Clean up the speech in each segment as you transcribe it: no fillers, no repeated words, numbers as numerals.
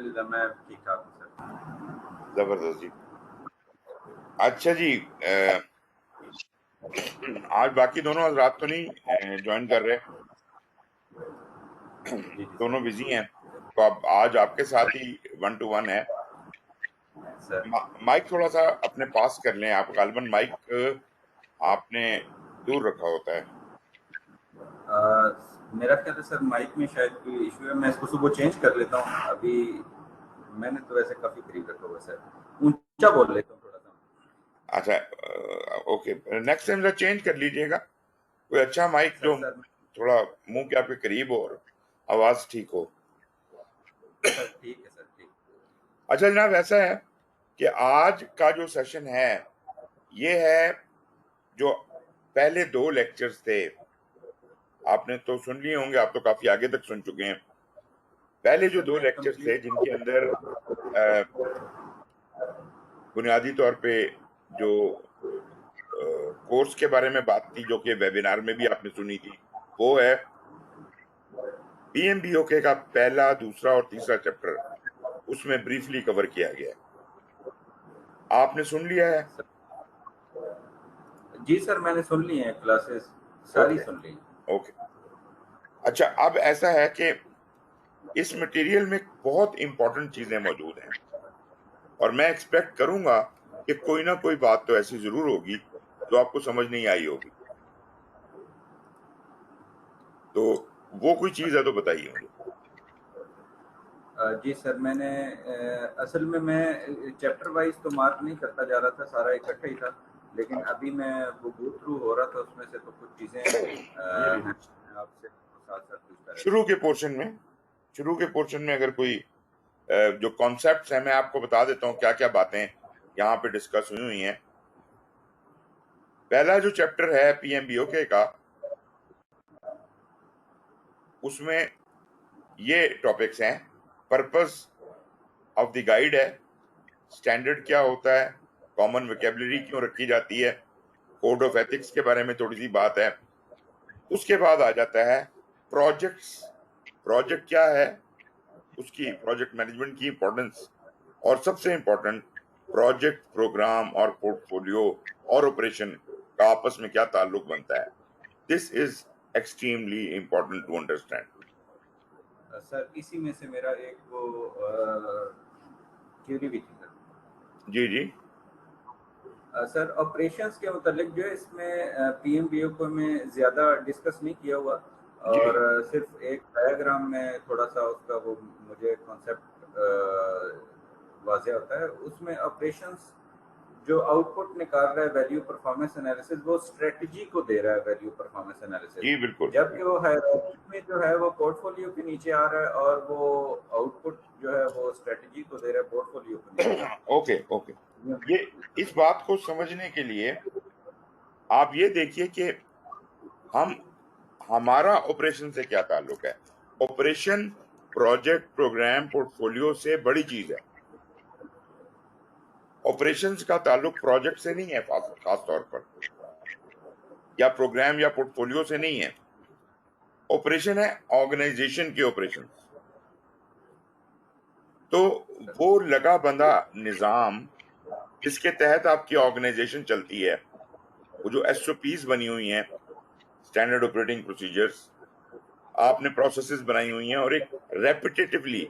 الحمدللہ میں ٹھیک ٹھاک ہوں سر. زبردست جی. اچھا جی, آج باقی دونوں حضرات تو نہیں جوائن کر رہے, دونوں بزی ہیں, تو اب آج آپ کے ساتھ ہی 1 to 1 ہے. سر مائک تھوڑا سا اپنے پاس کر لیں آپ, غالباً مائک آپ نے دور رکھا ہوتا ہے. میرا خیال ہے سر مائک میں شاید کوئی ایشو ہے, میں اس کو صبح چینج کر لیتا ہوں. ابھی میں نے تو ویسے کافی قریب رکھا ہوا ہے سر, اونچا بول لیتا ہوں تھوڑا سا. اچھا اوکے, نیکسٹ ٹائم چینج کر لیجئے گا, کوئی اچھا مائک جو سر تھوڑا منہ کے آپ کے قریب ہو اور آواز ٹھیک ہو. سر ٹھیک ہے سر ٹھیک. اچھا جناب, ایسا ہے کہ آج کا جو سیشن ہے یہ ہے جو پہلے 2 لیکچرز تھے, آپ نے تو سن لیے ہوں گے, آپ تو کافی آگے تک سن چکے ہیں. پہلے جو سر 2 میں لیکچرز تھے جن کے اندر بنیادی طور پہ جو کورس کے بارے میں بات تھی, جو کہ ویبینار میں بھی آپ نے سنی تھی, وہ ہے پی ایم بی او کے کا پہلا, دوسرا اور تیسرا چیپٹر. اس میں بریفلی کور کیا گیا ہے. آپ نے سن لیا ہے؟ جی سر میں نے سن لی ہیں کلاسز, ساری اوکے سن لی. اوکے. اچھا, اب ایسا ہے کہ اس مٹیریل میں بہت امپورٹنٹ چیزیں موجود ہیں, اور میں ایکسپیکٹ کروں گا کہ کوئی نہ کوئی بات تو ایسی ضرور ہوگی جو آپ کو سمجھ نہیں آئی ہوگی. تو وہ کوئی چیز ہے تو بتائیے مجھے. جی سر, میں نے اصل میں چیپٹر وائز تو مارک نہیں کرتا جا رہا تھا, سارا اکٹھا ہی تھا, لیکن ابھی میں وہ گو تھرو ہو رہا تھا, اس میں سے تو کچھ چیزیں ہیں آپ سے ساتھ ساتھ پوچھتا رہتا شروع ہوں. کے پورشن میں اگر کوئی جو کانسیپٹس ہیں, میں آپ کو بتا دیتا ہوں کیا کیا باتیں یہاں پہ ڈسکس ہوئی ہیں. پہلا جو چیپٹر ہے پی ایم بی او کے کا, اس میں یہ ٹاپکس ہیں. پرپس آف دی گائیڈ ہے, سٹینڈرڈ کیا ہوتا ہے, کامن ویکیبلری کیوں رکھی جاتی ہے, کوڈ آف ایتھکس کے بارے میں تھوڑی سی بات ہے. اس کے بعد آ جاتا ہے پروجیکٹس, پروجیکٹ کیا ہے, اس کی پروجیکٹ مینجمنٹ کی امپورٹنس, اور سب سے امپورٹنٹ پروجیکٹ, پروگرام اور پورٹ فولیو اور آپریشن کا آپس میں کیا تعلق بنتا ہے. This is extremely important to understand. Sir اسی میں سے میرا ایک وہ کیوری بھی تھی سر. جی جی سر آپریشنز کے متعلق جو ہے اس میں پی ایم بی او کو میں زیادہ ڈسکس نہیں کیا ہوا, جی اور صرف ایک ڈائیگرام میں تھوڑا سا اس کا وہ مجھے کانسیپٹ واضح ہوتا ہے. اس میں آپریشنز جو آؤٹ پٹ نکال رہا ہے ویلیو پرفارمنس انالیسز, وہ اسٹریٹجی کو دے رہا ہے ویلیو پرفارمنس انالیسز, جی بالکل. جبکہ وہ ہائرارکی میں جو ہے وہ پورٹ فولیو کے نیچے آ رہا ہے, اور وہ آؤٹ پٹ جو ہے وہ اسٹریٹجی کو دے رہا ہے پورٹ فولیو کے نیچے. اوکے اوکے, یہ اس بات کو سمجھنے کے لیے آپ یہ دیکھیے کہ ہمارا آپریشن سے کیا تعلق ہے. Operation project, program, portfolio سے بڑی چیز ہے. آپریشنز کا تعلق پروجیکٹ سے نہیں ہے خاص طور پر, یا پروگرام یا پورٹ فولیو سے نہیں ہے. آپریشن ہے آرگنائزیشن کی آپریشن. تو وہ لگا بندہ نظام جس کے تحت آپ کی آرگنائزیشن چلتی ہے, وہ جو ایس او پیز بنی ہوئی ہیں, اسٹینڈرڈ آپریٹنگ پروسیجرز, آپ نے پروسیسز بنائی ہوئی ہیں, اور ایک ریپیٹیٹیولی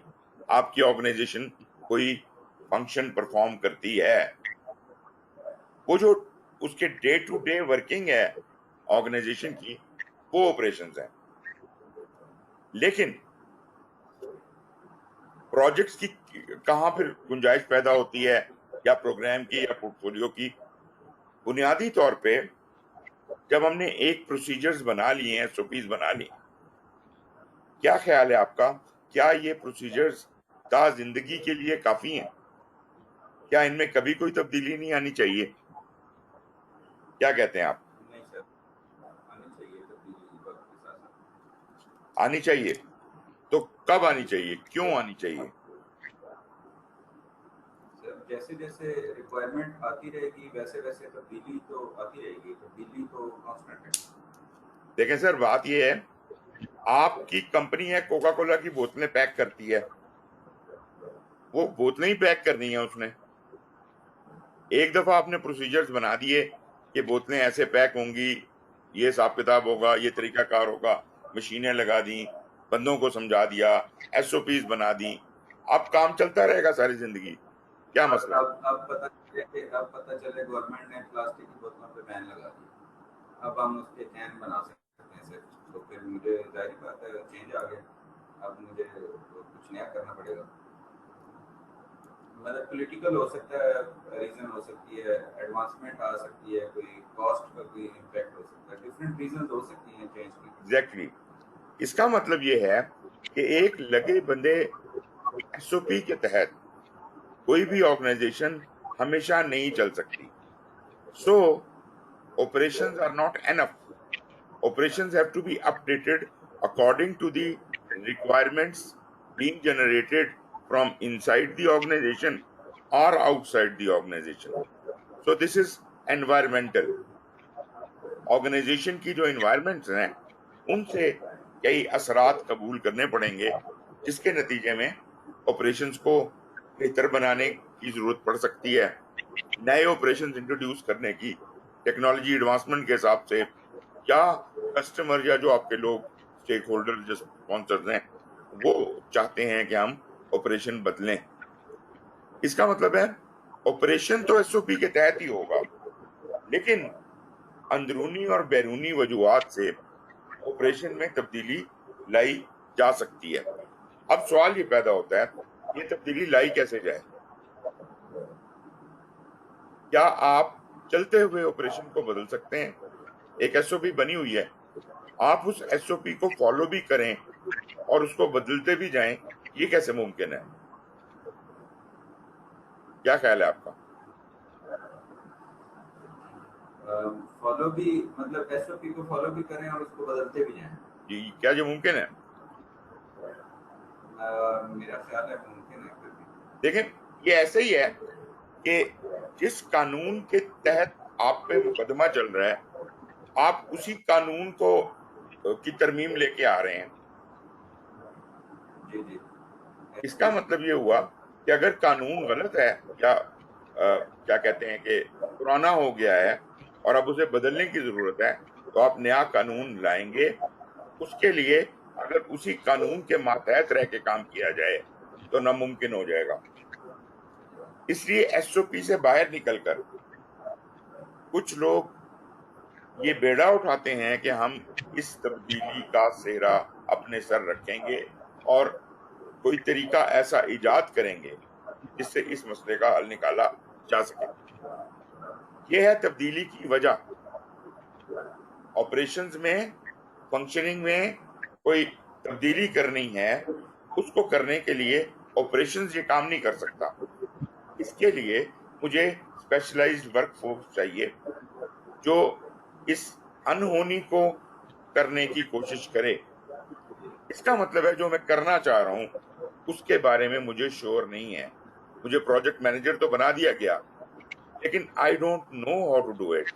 آپ کی آرگنائزیشن کوئی فنکشن پرفارم کرتی ہے. وہ جو اس کے ڈے ٹو ڈے ورکنگ ہے آرگنائزیشن کی, وہ آپریشنز ہیں. لیکن پروجیکٹس کی کہاں پھر گنجائش پیدا ہوتی ہے, یا پروگرام کی یا پورٹ فولیو کی؟ بنیادی طور پہ جب ہم نے ایک پروسیجرز بنا لیے ہیں, سوپیز بنا لی, کیا خیال ہے آپ کا, کیا یہ پروسیجرز تا زندگی کے لیے کافی ہیں؟ کیا ان میں کبھی کوئی تبدیلی نہیں آنی چاہیے؟ کیا کہتے ہیں آپ؟ نہیں سر, آنی چاہیے تبدیلی وقت کے ساتھ ساتھ. آنی چاہیے. تو کب آنی چاہیے, کیوں آنی چاہیے؟ جیسے جیسے ریکوائرمنٹ آتی رہے گی ویسے ویسے تبدیلی تو آتی رہے گی, تبدیلی تو کانسٹنٹ ہے. دیکھیں سر, بات یہ ہے, آپ کی کمپنی ہے کوکا کولا کی بوتلیں پیک کرتی ہے, وہ بوتلیں ہی پیک کرنی ہیں اس نے. ایک دفعہ آپ نے پروسیجرز بنا دیے کہ بوتلیں ایسے پیک ہوں گی, یہ حساب کتاب ہوگا, یہ طریقہ کار ہوگا, مشینیں لگا دیں, بندوں کو سمجھا دیا, ایس او پیز بنا دیں, اب کام چلتا رہے گا ساری زندگی. کیا مسئلہ ہے؟ اب پتہ چلے گورنمنٹ نے پلاسٹک کی بوتلوں پہ بین لگا دیا, اب ہم اس کے کین بنا سکتے ہیں صرف, تو پھر مجھے ظاہر بات ہے چینج آ گیا, اب مجھے کچھ نیا کرنا پڑے گا. مطلب پولیٹیکل ہو سکتا ہے, ریزن ہو سکتی ہے, ایڈوانسمنٹ آ سکتی ہے, کوئی کاسٹ کا کوئی امپیکٹ ہو سکتا ہے, ڈفرینٹ ریزنز ہو سکتی ہیں چینج کی. ایگزیکٹلی. اس کا مطلب یہ ہے کہ ایک لگے بندے ایس او پی کے تحت کوئی بھی آرگنائزیشن ہمیشہ نہیں چل سکتی. سو operations are not enough. Operations have to be updated according to the requirements being generated from inside the organization or outside the organization. So this is environmental. Organization کی جو environments ہیں ان سے کئی اثرات قبول کرنے پڑیں گے, جس کے نتیجے میں operations کو بہتر بنانے کی ضرورت پڑ سکتی ہے, نئے operations انٹروڈیوس کرنے کی, ٹیکنالوجی ایڈوانسمنٹ کے حساب سے, یا کسٹمر یا جو آپ کے لوگ اسٹیک ہولڈر جو اسپانسرز ہیں وہ چاہتے ہیں کہ ہم آپریشن بدلیں. اس کا مطلب ہے آپریشن تو ایس او پی کے تحت ہی ہوگا, لیکن اندرونی اور بیرونی وجوہات سے آپریشن میں تبدیلی لائی جا سکتی ہے. اب سوال یہ پیدا ہوتا ہے, یہ تبدیلی لائی کیسے جائے؟ کیا آپ چلتے ہوئے آپریشن کو بدل سکتے ہیں؟ ایک ایس او پی بنی ہوئی ہے, آپ اس ایس او پی کو فالو بھی کریں اور اس کو بدلتے بھی جائیں, یہ کیسے ممکن ہے؟ کیا خیال ہے آپ کا؟ فالو بھی, مطلب ایس او پی کو فالو بھی کریں اور اس کو بدلتے بھی جائیں, جی, کیا یہ ممکن ہے؟ میرا خیال ہے ممکن ہے. دیکھیں, یہ ایسے ہی ہے کہ جس قانون کے تحت آپ پہ مقدمہ چل رہا ہے, آپ اسی قانون کو کی ترمیم لے کے آ رہے ہیں. جی جی. اس کا مطلب یہ ہوا کہ اگر قانون غلط ہے یا کیا کہتے ہیں کہ پرانا ہو گیا ہے اور اب اسے بدلنے کی ضرورت ہے, تو آپ نیا قانون لائیں گے. اس کے لیے اگر اسی قانون کے ماتحت رہ کے کام کیا جائے تو ناممکن ہو جائے گا. اس لیے ایس او پی سے باہر نکل کر کچھ لوگ یہ بیڑا اٹھاتے ہیں کہ ہم اس تبدیلی کا سہرا اپنے سر رکھیں گے اور کوئی طریقہ ایسا ایجاد کریں گے جس سے اس مسئلے کا حل نکالا جا سکے. یہ ہے تبدیلی کی وجہ. آپریشنز میں, فنکشننگ میں کوئی تبدیلی کرنی ہے, اس کو کرنے کے لیے آپریشنز یہ کام نہیں کر سکتا. اس کے لیے مجھے اسپیشلائزڈ ورک فورس چاہیے جو اس انہونی کو کرنے کی کوشش کرے. اس کا مطلب ہے جو میں کرنا چاہ رہا ہوں اس کے بارے میں مجھے شور نہیں ہے. مجھے پروجیکٹ مینیجر تو بنا دیا گیا, لیکن I don't know how to do it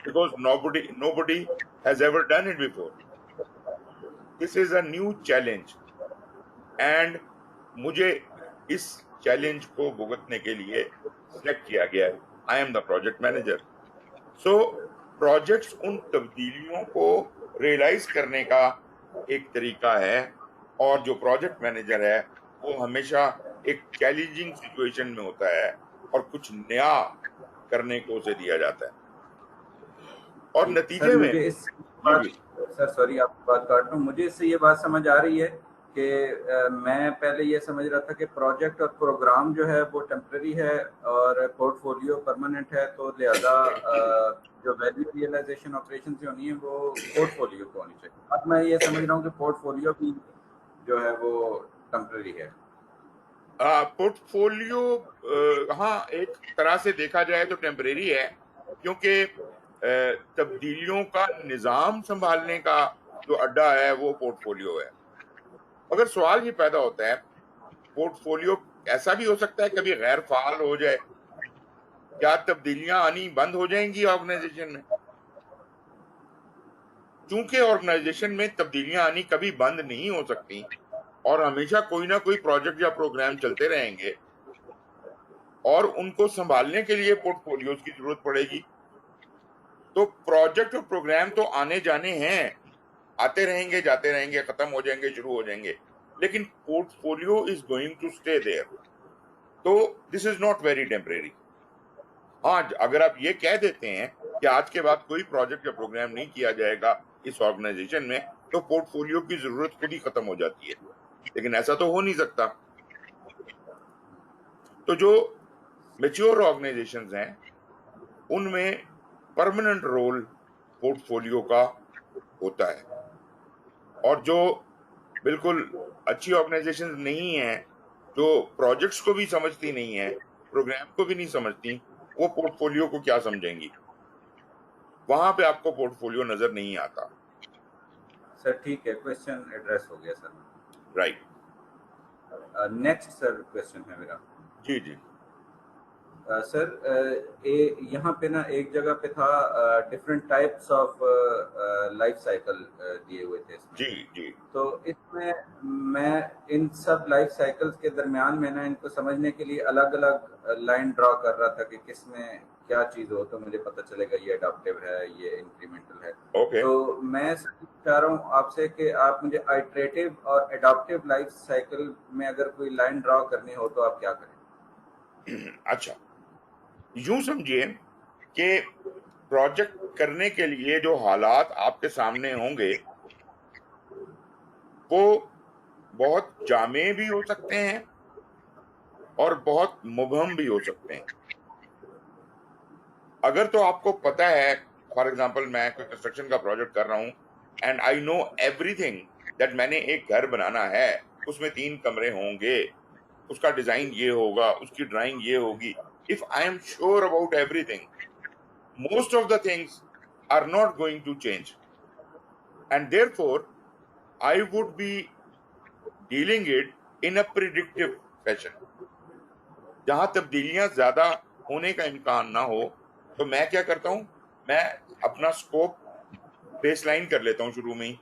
because nobody has ever done it before. This is a new challenge and مجھے اس چیلنج کو بھگتنے کے لیے سلیکٹ کیا گیا ہے. I am the project manager. So projects ان تبدیلیوں کو ریئلائز کرنے کا ایک طریقہ ہے, اور جو پروجیکٹ مینیجر ہے وہ ہمیشہ ایک چیلنجنگ سچویشن میں ہوتا ہے اور کچھ نیا کرنے کو اسے دیا جاتا ہے. اور نتیجے سر میں مجھے اس جی جی سر سوری آپ بات کاٹ رہا ہوں, مجھے اس سے یہ بات سمجھ آ رہی ہے کہ میں پہلے یہ سمجھ رہا تھا کہ پروجیکٹ اور پروگرام جو ہے وہ ٹیمپرری ہے اور پورٹ فولیو پرماننٹ ہے, تو لہذا جو ویلیو ریئلائزیشن آپریشن سے ہونی ہے وہ پورٹ فولیو کو ہونی چاہیے. اب میں یہ سمجھ رہا ہوں کہ پورٹ فولیو بھی جو ہے وہ ٹیمپرری ہے. پورٹ فولیو ہاں ایک طرح سے دیکھا جائے تو ٹیمپریری ہے, کیونکہ تبدیلیوں کا نظام سنبھالنے کا جو اڈا ہے وہ پورٹ فولیو ہے. مگر سوال یہ پیدا ہوتا ہے, پورٹ فولیو ایسا بھی ہو سکتا ہے کبھی غیر فعال ہو جائے, کیا تبدیلیاں آنی بند ہو جائیں گی آرگنائزیشن میں؟ چونکہ آرگنائزیشن میں تبدیلیاں آنی کبھی بند نہیں ہو سکتی اور ہمیشہ کوئی نہ کوئی پروجیکٹ یا پروگرام چلتے رہیں گے, اور ان کو سنبھالنے کے لیے پورٹ فولیوز کی ضرورت پڑے گی. تو پروجیکٹ اور پروگرام تو آنے جانے ہیں, آتے رہیں گے, جاتے رہیں گے, ختم ہو جائیں گے, شروع ہو جائیں گے, لیکن portfolio is going to stay there. تو this is not very temporary. ہاں, اگر آپ یہ کہہ دیتے ہیں کہ آج کے بعد کوئی پروجیکٹ یا پروگرام نہیں کیا جائے گا اس آرگنائزیشن میں, تو پورٹ فولیو کی ضرورت خود ہی ختم ہو جاتی ہے, لیکن ایسا تو ہو نہیں سکتا. تو جو میچور آرگنائزیشنز ہیں ان میں پرماننٹ رول پورٹ فولیو کا ہوتا ہے, اور جو بالکل اچھی آرگنائزیشن نہیں ہیں, جو پروجیکٹس کو بھی سمجھتی نہیں ہیں, پروگرام کو بھی نہیں سمجھتی, وہ پورٹ فولیو کو کیا سمجھیں گی؟ وہاں پہ آپ کو پورٹ فولیو نظر نہیں آتا. سر ٹھیک ہے, کوشچن ایڈریس ہو گیا سر. رائٹ. نیکسٹ سر کوشچن ہے میرا. جی جی سر یہاں پہ نا ایک جگہ پہ تھا different types of life cycle دیے ہوئے تھے اس میں. جی جی تو اس میں ان سب لائف سائیکلز کے درمیان میں نا ان کو سمجھنے کے لیے الگ الگ لائن ڈرا کر رہا تھا کہ کس میں کیا چیز ہو تو مجھے پتہ چلے گا یہ اڈاپٹیو ہے, یہ انکریمنٹل ہے. اوکے. تو میں چاہ رہا ہوں آپ سے کہ آپ مجھے آئٹریٹو اور اڈاپٹیو لائف سائیکل میں اگر کوئی لائن ڈرا کرنی ہو تو آپ کیا کریں؟ اچھا, یوں سمجھیے کہ پروجیکٹ کرنے کے لیے جو حالات آپ کے سامنے ہوں گے وہ بہت جامع بھی ہو سکتے ہیں اور بہت مبہم بھی ہو سکتے ہیں. اگر تو آپ کو پتا ہے, فار ایگزامپل میں کوئی کنسٹرکشن کا پروجیکٹ کر رہا ہوں and I know everything that میں نے ایک گھر بنانا ہے, اس میں 3 کمرے ہوں گے, اس کا ڈیزائن یہ ہوگا, اس کی ڈرائنگ یہ ہوگی. If I am sure about everything, most of the things are not going to change. And therefore, I would be dealing it in a predictive fashion. جہاں تبدیلیاں زیادہ ہونے کا امکان نہ ہو تو میں کیا کرتا ہوں, میں اپنا سکوپ بیس لائن کر لیتا ہوں شروع میں ہی,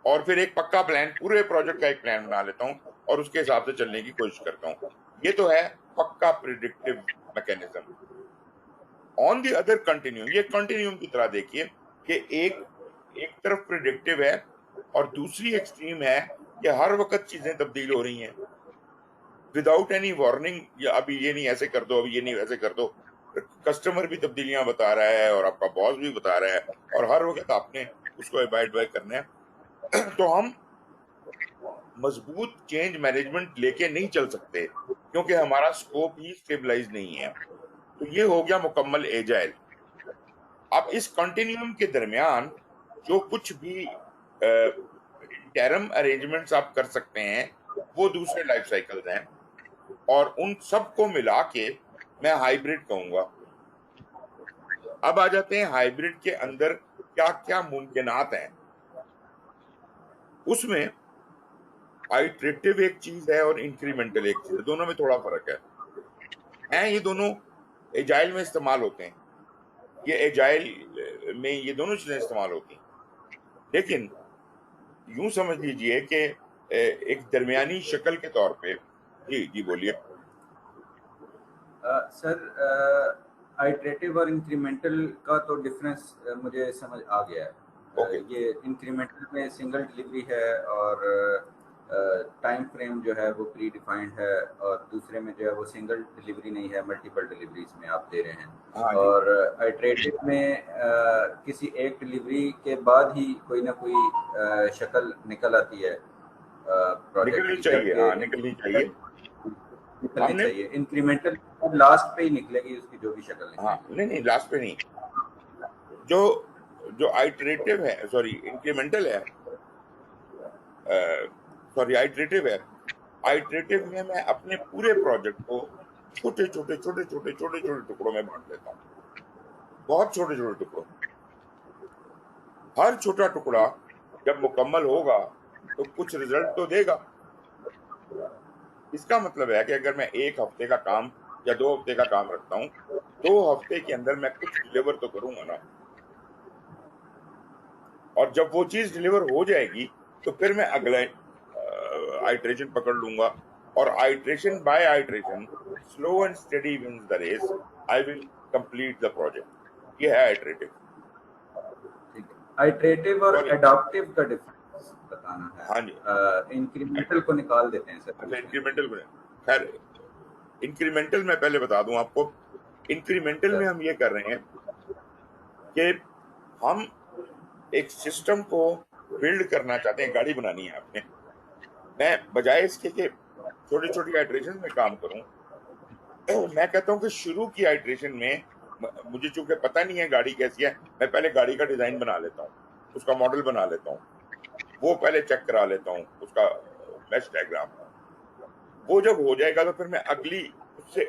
اور پھر ایک پکا پلان, پورے پروجیکٹ کا ایک پلان بنا لیتا ہوں اور اس کے حساب سے چلنے کی کوشش کرتا ہوں. یہ تو ہے پکا predictive mechanism. On the other continuum, یہ کنٹینیوم کی طرح دیکھیے کہ ایک طرف پریڈکٹیو ہے اور دوسری ایکسٹریم ہے کہ ہر وقت چیزیں تبدیل ہو رہی ہیں وداؤٹ اینی وارننگ, یا ابھی یہ نہیں ایسے کر دو, ابھی یہ نہیں ویسے کر دو. کسٹمر بھی تبدیلیاں بتا رہا ہے اور آپ کا باس بھی بتا رہا ہے, اور ہر وقت آپ نے اس کو ابائڈ بائی کرنا ہے. تو ہم مضبوط چینج مینجمنٹ لے کے نہیں چل سکتے کیونکہ ہمارا سکوپ ہی اسٹیبلائز نہیں ہے. تو یہ ہو گیا مکمل ایجائل. اب اس کنٹینیوم کے درمیان جو کچھ بھی انٹرم ارینجمنٹس آپ کر سکتے ہیں وہ دوسرے لائف سائیکلز ہیں, اور ان سب کو ملا کے میں ہائیبرڈ کہوں گا. اب آ جاتے ہیں ہائیبرڈ کے اندر کیا کیا ممکنات ہیں. اس میں آئٹریٹو ایک چیز ہے اور انکریمنٹل ایک چیز ہے, دونوں میں تھوڑا فرق ہے. یہ دونوں ایجائل میں استعمال ہوتے ہیں, یہ ایجائل میں یہ دونوں چیزیں استعمال ہوتی ہیں, لیکن یوں سمجھ لیجئے کہ ایک درمیانی شکل کے طور پہ. جی جی بولیے. سر آئٹریٹو اور انکریمنٹل کا تو ڈفرینس مجھے سمجھ آ گیا ہے. اوکے. یہ انکریمنٹل میں سنگل ڈلیوری ہے اور ٹائم فریم جو ہے وہ پری ڈیفائنڈ ہے, اور دوسرے میں جو ہے وہ سنگل ڈلیوری نہیں ہے, ملٹیپل ڈلیوریز میں آپ دے رہے ہیں. ہاں جی. اور آئٹریٹو میں کسی ایک ڈلیوری کے بعد ہی کوئی نہ کوئی شکل نکل آتی ہے پروجیکٹ نکلنی کی, چاہیے, ہاں جبکہ نکلنی چاہیے. نکلنی ہم نے چاہیے. انکریمنٹل لاسٹ پہ ہی نکلے گی اس کی جو بھی شکل نکلے ہاں گی. نہیں لاسٹ پہ نہیں. جو آئٹریٹو ہے, سوری انکریمنٹل ہے, سوری آئٹریٹو ہے. آئٹریٹو میں اپنے پورے پروجیکٹ کو چھوٹے چھوٹے چھوٹے چھوٹے چھوٹے چھوٹے ٹکڑوں میں بانٹ لیتا ہوں, بہت چھوٹے چھوٹے ٹکڑوں. ہر چھوٹا ٹکڑا جب مکمل ہوگا تو کچھ رزلٹ تو دے گا. اس کا مطلب ہے کہ اگر میں 1 ہفتے کا کام یا 2 ہفتے کا کام رکھتا ہوں, 2 ہفتے کے اندر میں کچھ ڈیلیور تو کروں گا نا. اور جب وہ چیز ڈیلیور ہو جائے گی تو پھر میں اگلا آئٹریشن پکڑ لوں گا اور iteration by iteration slow and steady wins the race I will complete the project. یہ ہے آئٹریٹو. آئٹریٹو اور اڈاپٹیو کا ڈفرنس بتانا ہے. ہاں جی, انکریمنٹل کو نکال دیتے ہیں سر. اچھا انکریمنٹل کو, خیر انکریمنٹل میں پہلے بتا دوں آپ کو. انکریمنٹل میں ہم یہ کر رہے ہیں کہ ہم ایک سسٹم کو بلڈ کرنا چاہتے ہیں. گاڑی بنانی ہے آپ نے, میں بجائے اس کے کہ چھوٹی چھوٹی آئٹریشن میں کام کروں, میں کہتا ہوں کہ شروع کی آئٹریشن میں مجھے چونکہ پتہ نہیں ہے گاڑی کیسی ہے, میں پہلے گاڑی کا ڈیزائن بنا لیتا ہوں, اس کا ماڈل بنا لیتا ہوں, وہ پہلے چیک کرا لیتا ہوں, اس کا میش ڈائیگرام. وہ جب ہو جائے گا تو پھر میں اگلی اس سے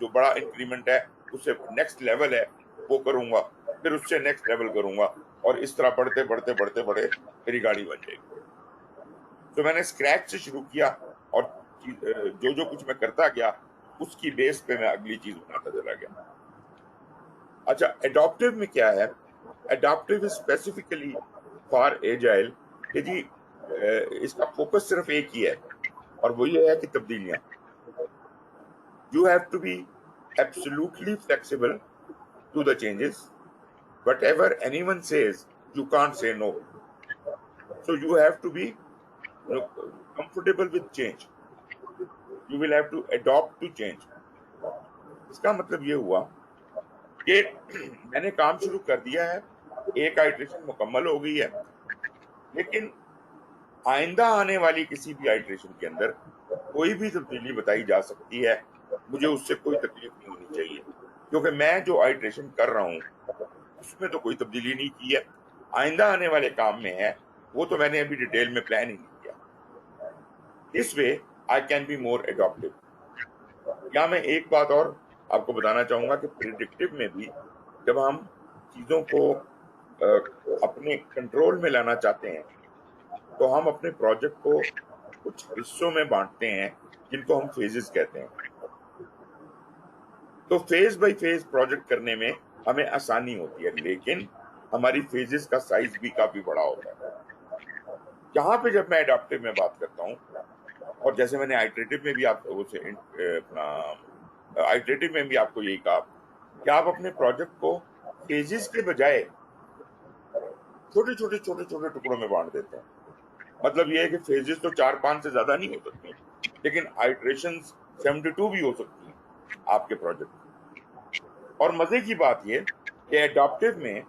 جو بڑا انکریمنٹ ہے, اس سے نیکسٹ لیول ہے, وہ کروں گا, پھر اس سے نیکسٹ لیول کروں گا, اور اس طرح بڑھتے بڑھتے بڑھتے بڑھے میری گاڑی بن جائے گی. تو میں نے اسکریچ سے شروع کیا, اور جو کچھ میں کرتا گیا اس کی بیس پہ میں اگلی چیز بناتا چلا گیا. اچھا اڈاپٹیو میں کیا ہے؟ اڈاپٹیو اسپیسیفکلی فار ایجائل کہ جی اس کا فوکس صرف ایک ہی ہے, اور وہ یہ ہے کہ تبدیلیاں. You have to be absolutely flexible to the changes. Whatever anyone says, you can't say no. So you have to be comfortable with change. You will have to adopt to change. اس کا مطلب یہ ہوا کہ میں نے کام شروع کر دیا ہے, ایک آئٹریشن مکمل ہو گئی ہے, لیکن آئندہ آنے والی کسی بھی آئٹریشن کے اندر کوئی بھی تبدیلی بتائی جا سکتی ہے, مجھے اس سے کوئی تکلیف نہیں ہونی چاہیے, کیونکہ میں جو آئٹریشن کر رہا ہوں اس میں تو کوئی تبدیلی نہیں کی ہے. آئندہ آنے والے کام میں ہے, وہ تو میں نے ابھی ڈیٹیل میں پلان ہی نہیں کیا. اس way I can be more adaptive. یا میں ایک بات اور آپ کو بتانا چاہوں گا کہ پریڈکٹیو میں بھی جب ہم چیزوں کو اپنے کنٹرول میں لانا چاہتے ہیں تو ہم اپنے پروجیکٹ کو کچھ حصوں میں بانٹتے ہیں جن کو ہم فیزز کہتے ہیں. تو فیز بائی فیز پروجیکٹ کرنے میں ہمیں آسانی ہوتی ہے, لیکن ہماری فیزز کا سائز بھی کافی بڑا ہوتا ہے. یہاں پہ جب میں اڈاپٹیو میں بات کرتا ہوں, اور جیسے میں نے آئٹریٹیو میں بھی آپ آئٹریٹیو میں بھی آپ کو یہی کہا کہ آپ اپنے پروجیکٹ کو فیزز کے بجائے چھوٹے چھوٹے چھوٹے چھوٹے ٹکڑوں میں بانٹ دیتے ہیں. مطلب یہ ہے کہ فیزز تو 4-5 سے زیادہ نہیں ہو سکتی, لیکن آئٹریشنز 72 بھی ہو سکتی ہیں آپ کے پروجیکٹ. اور مزے کی بات یہ کہ اڈاپٹیو میں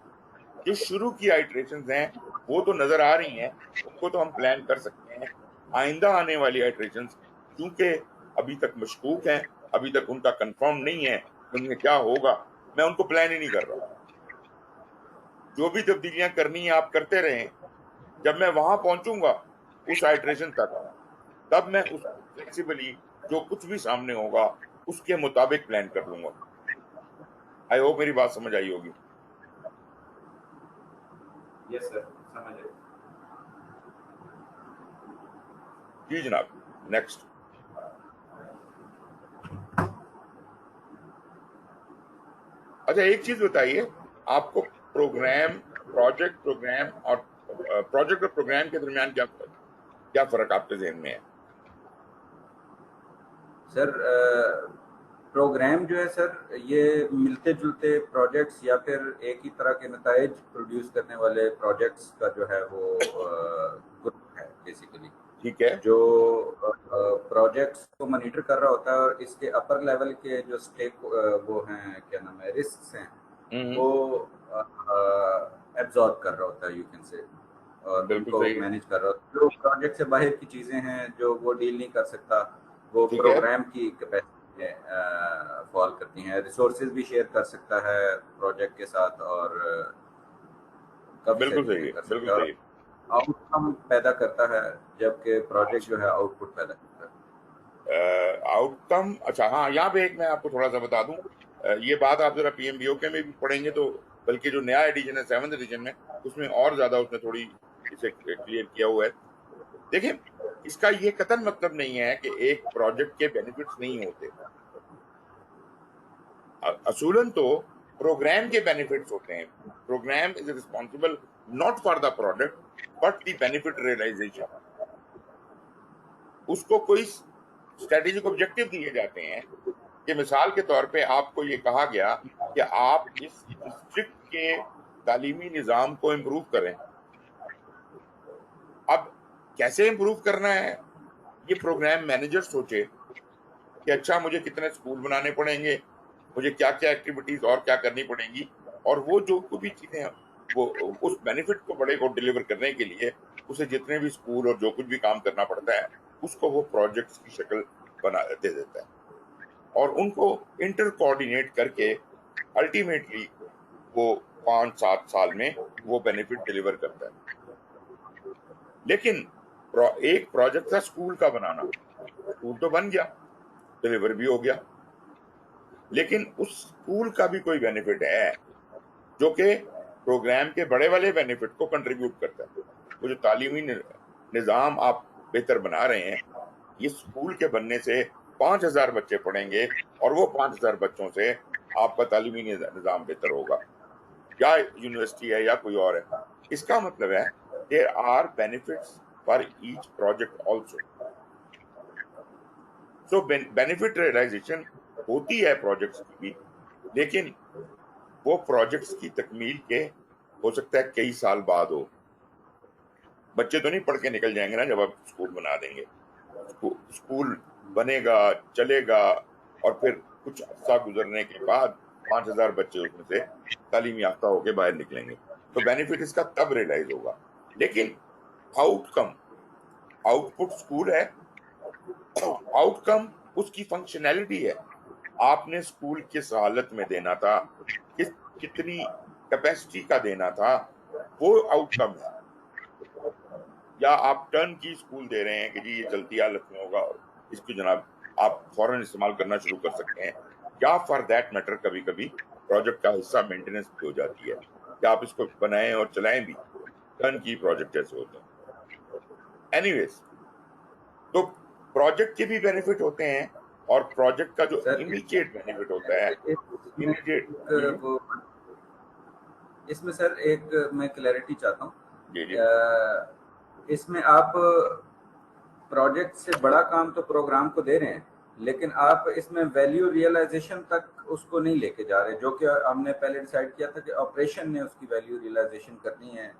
جو شروع کی آئٹریشنز ہیں وہ تو نظر آ رہی ہیں, ان کو تو ہم پلان کر سکتے ہیں. آئندہ آنے والی آئٹریشنز چونکہ ابھی تک مشکوک ہیں, ابھی تک ان کا کنفرم نہیں ہے ان میں کیا ہوگا, میں ان کو پلان ہی نہیں کر رہا. جو بھی تبدیلیاں کرنی ہیں آپ کرتے رہیں, جب میں وہاں پہنچوں گا اس آئٹریشن تک, تب میں اس فلیکسیبلی جو کچھ بھی سامنے ہوگا اس کے مطابق پلان کر لوں گا. آئی ہوپ میری بات سمجھ آئی ہوگی. یس سر, سمجھ آئی. جی جناب, نیکسٹ. اچھا ایک چیز بتائیے, آپ کو پروجیکٹ اور پروگرام کے درمیان کیا فرق آپ کے ذہن میں ہے؟ سر پروگرام جو ہے سر, یہ ملتے جلتے پروجیکٹس یا پھر ایک ہی طرح کے نتائج پروڈیوس کرنے والے پروجیکٹس کا جو ہے وہ گروپ ہے بیسیکلی. ٹھیک ہے, جو پروجیکٹس کو مانیٹر کر رہا ہوتا ہے, اور اس کے اپر لیول کے جو اسٹیک وہ ہیں, کیا نام ہے, رسکس ہیں, وہ ایبزارب کر رہا ہوتا ہے, یو کین سے, اور ان کو مینیج کر رہا ہوتا ہے. جو پروجیکٹ سے باہر کی چیزیں ہیں جو وہ ڈیل نہیں کر سکتا, وہ پروگرام کی کیپیسٹی فال کرتی ہیں. ریسورسز بھی شیئر کر سکتا ہے پروجیکٹ کے ساتھ, اور کافی ساری چیزیں کر سکتا ہے, آؤٹ کم پیدا کرتا ہے, جبکہ پروجیکٹ جو ہے آؤٹ پٹ پیدا کرتا ہے. آؤٹ کم. اچھا ہاں, یہاں پہ ایک میں آپ کو تھوڑا سا بتا دوں, یہ بات آپ ذرا پی ایم بی او کے میں بھی پڑھیں گے تو, بلکہ جو نیا ایڈیشن ہے 7th ایڈیشن میں, اس میں اور زیادہ اس نے تھوڑی اسے کلیئر کیا ہوا ہے. دیکھیں اس کا یہ قطعاً مطلب نہیں ہے کہ ایک پروجیکٹ کے بینیفٹس نہیں ہوتے. اصولاً تو پروگرام کے بینیفٹس ہوتے ہیں. Program is responsible not for the product but the benefit realisation. اس کو کوئی اسٹریٹجک آبجیکٹو دیے جاتے ہیں کہ مثال کے طور پہ آپ کو یہ کہا گیا کہ آپ اس ڈسٹرکٹ کے تعلیمی نظام کو امپروو کریں. اب کیسے امپروو کرنا ہے یہ پروگرام مینیجر سوچے کہ اچھا مجھے کتنے اسکول بنانے پڑیں گے, مجھے کیا کیا ایکٹیویٹیز اور کیا کرنی پڑیں گی, اور وہ جو کوئی بھی چیزیں وہ اس بینیفٹ کو بڑے کو ڈیلیور کرنے کے لیے اسے جتنے بھی اسکول اور جو کچھ بھی کام کرنا پڑتا ہے اس کو وہ پروجیکٹس کی شکل بنا دے دیتا ہے, اور ان کو انٹر کوآرڈینیٹ کر کے الٹیمیٹلی وہ 5-7 سال میں وہ بینیفٹ ڈیلیور کرتا ہے. لیکن ایک پروجیکٹ تھا اسکول کا بنانا, اسکول تو بن گیا, ڈیلیور بھی ہو گیا, لیکن اس اسکول کا بھی کوئی بینیفٹ ہے جو کہ پروگرام کے بڑے والے بینیفٹ کو کنٹریبیوٹ کرتا ہے. وہ جو تعلیمی نظام آپ بہتر بنا رہے ہیں, یہ اسکول کے بننے سے 5,000 بچے پڑھیں گے اور وہ 5,000 بچوں سے آپ کا تعلیمی نظام بہتر ہوگا, یا یونیورسٹی ہے یا کوئی اور ہے. اس کا مطلب ہے there are benefits for each project also. So benefit realization ہوتی ہے پروجیکٹس کی بھی, لیکن وہ پروجیکٹس کی تکمیل کے ہو سکتا ہے کئی سال بعد ہو. بچے تو نہیں پڑھ کے نکل جائیں گے نا جب آپ اسکول بنا دیں گے. اسکول بنے گا, چلے گا, اور پھر کچھ عرصہ گزرنے کے بعد 5,000 بچے اس میں سے تعلیم یافتہ ہو کے باہر نکلیں گے. تو بینیفٹ اس کا تب ریلائز ہوگا. لیکن آؤٹ پٹ اسکول ہے, آؤٹ کم اس کی فنکشنلٹی ہے. آپ نے اسکول کس حالت میں دینا تھا, کتنی کیپیسٹی کا دینا تھا, وہ آؤٹ کم ہے. یا آپ ٹرن کی اسکول دے رہے ہیں کہ جی یہ چلتی حالت میں ہوگا, اس کی جناب آپ فوراً استعمال کرنا شروع کر سکتے ہیں. یا فار دیٹ میٹر کبھی کبھی پروجیکٹ کا حصہ مینٹیننس بھی ہو جاتی ہے کہ آپ اس کو بنائیں اور چلائیں بھی, ٹرن کی پروجیکٹ جیسے ہوتے ہیں. اینی ویز, تو پروجیکٹ کے بھی بینیفٹ ہوتے ہیں, اور پروجیکٹ کا جو امیڈیٹ بینیفٹ ہوتا ہے امیڈیٹ. اس میں سر ایک میں کلیئرٹی چاہتا ہوں. جی اس میں آپ پروجیکٹ سے بڑا کام تو پروگرام کو دے رہے ہیں, لیکن آپ اس میں ویلیو ریئلائزیشن تک اس کو نہیں لے کے جا رہے, جو کہ ہم نے پہلے ڈیسائیڈ کیا تھا کہ آپریشن نے اس کی ویلیو ریئلائزیشن کرنی ہے.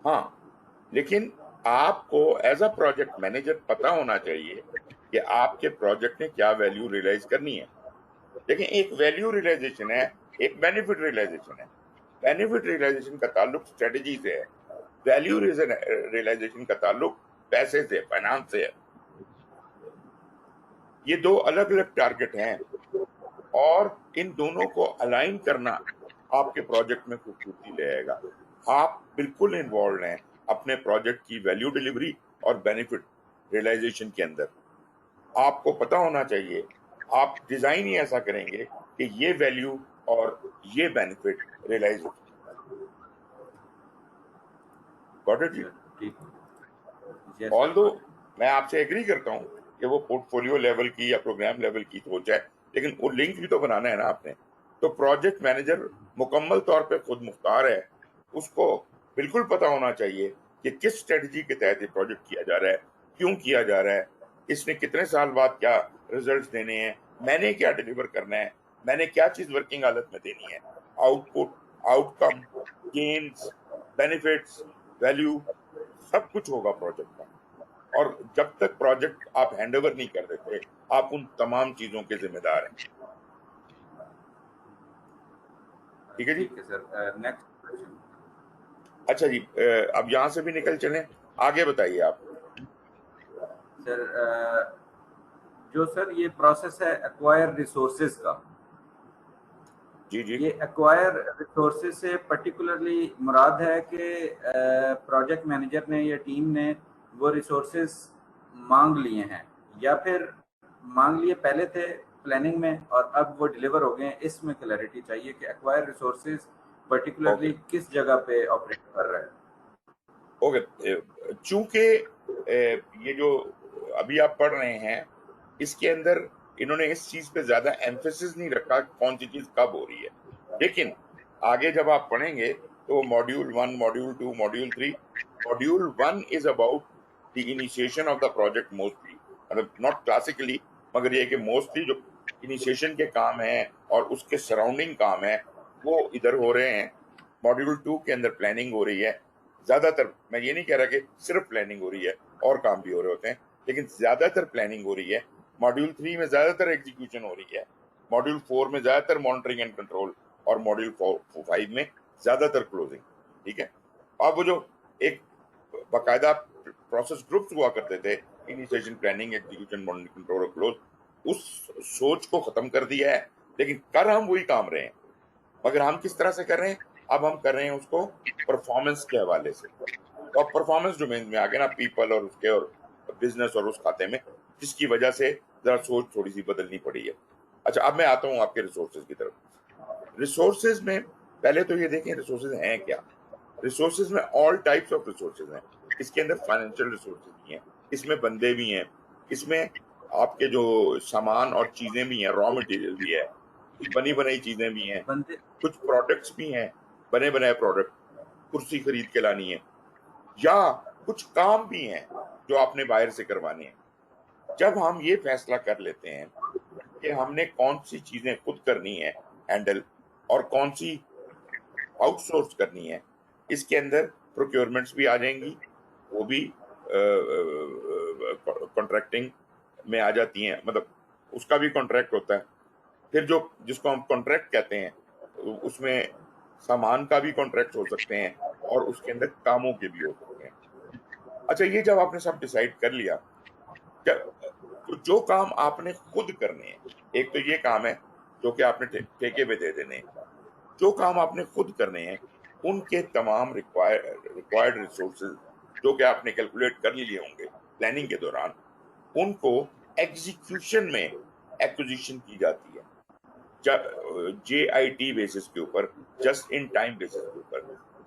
ہاں, لیکن آپ کو ایز اے پروجیکٹ مینیجر پتا ہونا چاہیے کہ آپ کے پروجیکٹ نے کیا ویلیو ریئلائز کرنی ہے. دیکھیں, ایک ویلیو ریئلائزیشن ہے, ایک بینیفٹ ریئلائزیشن ہے. بینیفٹ ریئلائزیشن کا تعلق اسٹریٹجی سے ہے, ویلیو ریئلائزیشن کا تعلق پیسے سے, فائنانس سے ہے. یہ دو الگ الگ ٹارگٹ ہیں, اور ان دونوں کو الائن کرنا آپ کے پروجیکٹ میں خوبصورتی لے آئے گا. آپ بالکل انوالوڈ ہیں اپنے پروجیکٹ کی ویلیو ڈیلیوری اور بینیفٹ ریئلائزیشن کے اندر. آپ کو پتا ہونا چاہیے آپ ڈیزائن ہی ایسا کریں گے کہ یہ ویلیو اور یہ بینیفٹ ریئلائز ہو. گاٹ اٹ جی؟ آلدو میں آپ سے ایگری کرتا ہوں کہ وہ پورٹ فولیو لیول کی یا پروگرام لیول کی سوچ ہے, لیکن وہ لنک بھی تو بنانا ہے نا آپ نے. تو پروجیکٹ مینیجر مکمل طور پہ خود مختار ہے, اس کو بالکل پتا ہونا چاہیے کہ کس اسٹریٹجی کے تحت یہ پروجیکٹ کیا جا رہا ہے, کیوں کیا جا رہا ہے, اس نے کتنے سال بعد کیا ریزلٹس دینے ہیں, میں نے کیا ڈیلیور کرنا ہے, میں نے کیا چیز ورکنگ حالت میں دینی ہے. Output, outcome, gains, benefits, value, سب کچھ ہوگا پروجیکٹ کا. اور جب تک پروجیکٹ آپ ہینڈ اوور نہیں کر دیتے, آپ ان تمام چیزوں کے ذمہ دار ہیں. ٹھیک ہے جی سر. نیکسٹ. اچھا جی, اب یہاں سے بھی نکل چلیں, آگے بتائیے آپ. سر جو سر یہ پروسیس ہے ایکوائر ریسورسز کا, جی جی, یہ ایکوائر ریسورسز سے پرٹیکولرلی مراد ہے کہ پروجیکٹ مینیجر نے یا ٹیم نے وہ ریسورسز مانگ لیے ہیں, یا پھر مانگ لیے پہلے تھے پلاننگ میں اور اب وہ ڈیلیور ہو گئے ہیں. اس میں کلیئرٹی چاہیے کہ ایکوائر ریسورسز پرٹیکولرلی کس جگہ پہ آپریٹ کر رہا ہے. اوکے, چونکہ یہ جو ابھی آپ پڑھ رہے ہیں اس کے اندر انہوں نے اس چیز پہ زیادہ ایمفیسس نہیں رکھا کہ کون سی چیز کب ہو رہی ہے. لیکن آگے جب آپ پڑھیں گے تو module 1, module 2, module 3, module 1 is about the initiation of the project mostly, مطلب ناٹ کلاسیکلی، مگر یہ کہ موسٹلی جو انیشیشن کے کام ہیں اور اس کے سراؤنڈنگ کام ہیں وہ ادھر ہو رہے ہیں. ماڈیول 2 کے اندر پلاننگ ہو رہی ہے زیادہ تر. میں یہ نہیں کہہ رہا کہ صرف پلاننگ ہو رہی ہے، اور کام بھی ہو رہے ہوتے ہیں، لیکن زیادہ تر پلاننگ ہو رئی ہے. ماڈیول 3 میں زیادہ تر ایگزیکیوشن ہو رہی ہے. ماڈیول 4 میں زیادہ تر مانیٹرنگ اینڈ کنٹرول، اور ماڈیول 5 میں زیادہ تر کلوزنگ. ٹھیک ہے. اب وہ جو ایک باقاعدہ پروسیس گروپس ہوا کرتے تھے، initiation, planning, execution, monitoring, control اور کلوز، اس سوچ کو ختم کر دیا ہے. لیکن کر ہم وہی کام رہے ہیں، مگر ہم کس طرح سے کر رہے ہیں؟ اب ہم کر رہے ہیں اس کو پرفارمنس کے حوالے سے. تو اب پرفارمنس ڈومین میں آگے نا پیپل اور اس کے اور بزنس اور اس کھاتے میں، جس کی وجہ سے ذرا سوچ تھوڑی سی بدلنی پڑی ہے. اچھا، اب میں آتا ہوں آپ کے ریسورسز کی طرف. ریسورسز میں پہلے تو یہ دیکھیں ریسورسز ہیں کیا. ریسورسز میں آل ٹائپس آف ریسورسز ہیں. اس کے اندر فائنینشیل ریسورسز بھی ہیں، اس میں بندے بھی ہیں، اس میں آپ کے جو سامان اور چیزیں بھی ہیں، را مٹیریل بھی ہے، کچھ بنی بنائی چیزیں بھی ہیں، بندے کچھ پروڈکٹس بھی ہیں، بنے بنائے پروڈکٹ، کرسی خرید کے لانی ہے، یا کچھ کام بھی ہیں جو آپ نے باہر سے کروانے ہیں. جب ہم یہ فیصلہ کر لیتے ہیں کہ ہم نے کون سی چیزیں خود کرنی ہے ہینڈل اور کون سی آؤٹ سورس کرنی ہے، اس کے اندر پروکیورمنٹس بھی آ جائیں گی، وہ بھی کانٹریکٹنگ میں آ جاتی ہیں، مطلب اس کا بھی کانٹریکٹ ہوتا ہے. پھر جو جس کو ہم کانٹریکٹ کہتے ہیں، اس میں سامان کا بھی کانٹریکٹ ہو سکتے ہیں اور اس کے اندر کاموں کے بھی ہو سکتے ہیں. اچھا، یہ جب آپ نے سب ڈیسائیڈ کر لیا، تو جو کام آپ نے خود کرنے ہیں، ایک تو یہ کام ہے جو کہ آپ نے ٹھیکے پہ دے دینے ہیں. جو کام آپ نے خود کرنے ہیں ان کے تمام ریکوائرڈ ریسورسز جو کہ آپ نے کیلکولیٹ کر لیے ہوں گے پلاننگ کے دوران، ان کو ایگزیکیوشن میں ایکوزیشن کی جاتی ہے جے آئی ٹی بیسس کے اوپر، جسٹ ان ٹائم بیسس کے اوپر.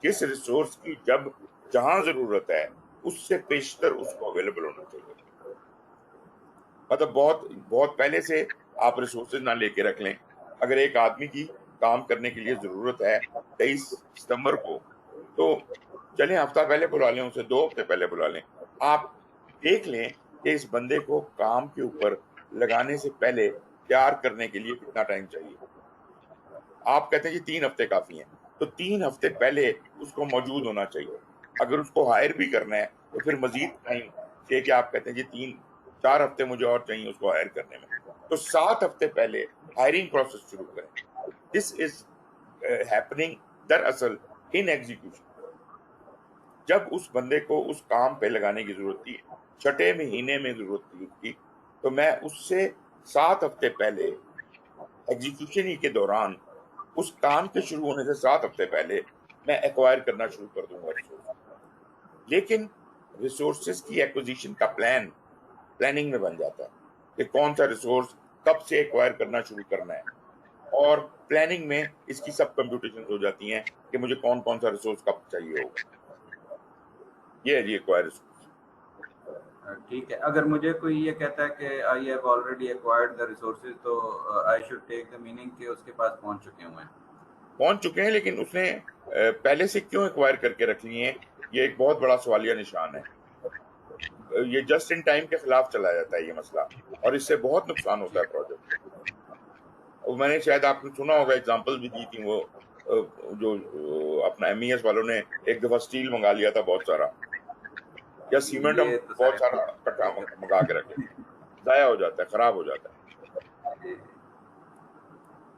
جس ریسورس کی جب جہاں ضرورت ہے اس سے بیشتر اس کو اویلیبل ہونا چاہیے. مطلب بہت پہلے سے آپ ریسورسز نہ لے کے رکھ لیں. اگر ایک آدمی کی کام کرنے کے لیے ضرورت ہے 23 ستمبر کو، تو چلیں ہفتہ پہلے بلا لیں اسے، 2 ہفتے پہلے بلا لیں. آپ دیکھ لیں کہ اس بندے کو کام کے اوپر لگانے سے پہلے تیار کرنے کے لیے کتنا ٹائم چاہیے. آپ کہتے ہیں کہ 3 ہفتے کافی ہیں، تو 3 ہفتے پہلے اس کو موجود ہونا چاہیے. اگر اس کو ہائر بھی کرنا ہے تو پھر مزید ٹائم، کہ آپ کہتے ہیں جی 3-4 ہفتے مجھے اور چاہیے اس کو ہائر کرنے میں، تو 7 ہفتے پہلے ہائرنگ پروسیس شروع کریں. دس از ہیپننگ دراصل ان ایگزیکیوشن. جب اس بندے کو اس کام پہ لگانے کی ضرورت تھی، 6 مہینے میں ضرورت تھی اس کی، تو میں اس سے 7 ہفتے پہلے ایگزیکیوشن ہی کے دوران، اس کام کے شروع ہونے سے 7 ہفتے پہلے میں ایکوائر کرنا شروع کر دوں گا ریسورس. لیکن ریسورسز کی ایکوزیشن کا پلاننگ میں بن جاتا ہے کہ کون سا ریسورس کب سے ایکوائر کرنا شروع کرنا ہے، اور پلاننگ میں اس کی سب کمپیوٹیشن ہو جاتی ہیں کہ مجھے کون سا ریسورس کب چاہیے ہوگا. یہ ہے جی ایکوائر ریسورس. ٹھیک ہے. اگر مجھے کوئی یہ کہتا ہے کہ I have already acquired the resources, تو I should take the meaning کہ اس کے پاس پہنچ چکے ہیں. لیکن اس نے پہلے سے کیوں ایکوائر کر کے رکھ لیے ہیں، یہ ایک بہت بڑا سوالیہ نشان ہے. یہ جسٹ ان ٹائم کے خلاف چلا جاتا ہے یہ مسئلہ، اور اس سے بہت نقصان ہوتا ہے پروجیکٹ. میں نے شاید آپ نے سنا ہوگا، اگزامپل بھی دی تھی، وہ جو اپنا ایم ای ایس والوں نے ایک دفعہ سٹیل منگا لیا تھا بہت سارا، یا سیمنٹ ہم یہ تو بہت سارا کٹا منگا کے رکھ لیتے ہیں، ضائع ہو جاتا ہے، خراب ہو جاتا ہے.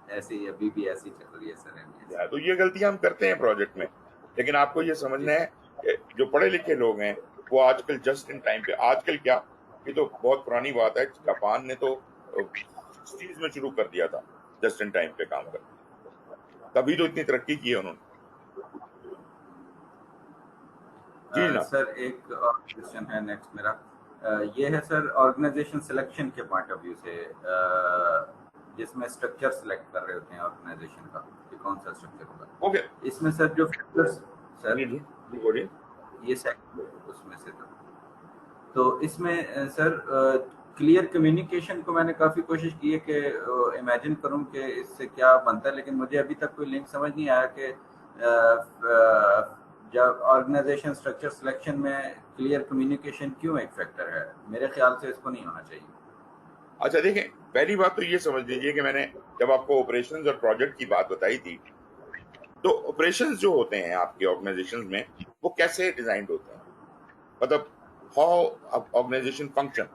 ایسے ہی ابھی بھی ایسی چل رہی ہے سر. تو یہ غلطیاں ہم کرتے ہیں پروجیکٹ میں. لیکن آپ کو یہ سمجھنا ہے کہ جو پڑھے لکھے لوگ ہیں وہ آج کل جسٹ ان ٹائم پہ، آج کل کیا، یہ تو بہت پرانی بات ہے، جاپان نے تو 60s میں شروع کر دیا تھا جسٹ ان ٹائم پہ کام کرنا، تبھی تو اتنی ترقی کی ہے انہوں نے. جی جناب. سر ایک اور کوشچن ہے نیکسٹ میرا، یہ ہے سر آرگنائزیشن سلیکشن کے پوائنٹ آف ویو سے، جس میں اسٹرکچر سلیکٹ کر رہے ہوتے ہیں آرگنائزیشن کا کہ کون سا اسٹرکچر ہوگا. اوکے. اس میں سر جو فیکٹرز، سر جی بولیے. یہ اس میں سے تو اس میں سر کلیئر کمیونیکیشن کو میں نے کافی کوشش کی ہے کہ امیجن کروں کہ اس سے کیا بنتا ہے، لیکن مجھے ابھی تک کوئی لنک سمجھ نہیں آیا کہ جب آرگنائزیشن اسٹرکچر سلیکشن میں کلیئر کمیونیکیشن کیوں ایک فیکٹر ہے؟ میرے خیال سے اس کو نہیں ہونا چاہیے. اچھا دیکھیں، پہلی بات تو یہ سمجھ لیجیے کہ میں نے جب آپ کو آپریشنز اور پروجیکٹ کی بات بتائی تھی، تو آپریشنز جو ہوتے ہیں آپ کے آرگنائزیشن میں وہ کیسے ڈیزائنڈ ہوتے ہیں، مطلب ہاؤ آرگنائزیشن فنکشن.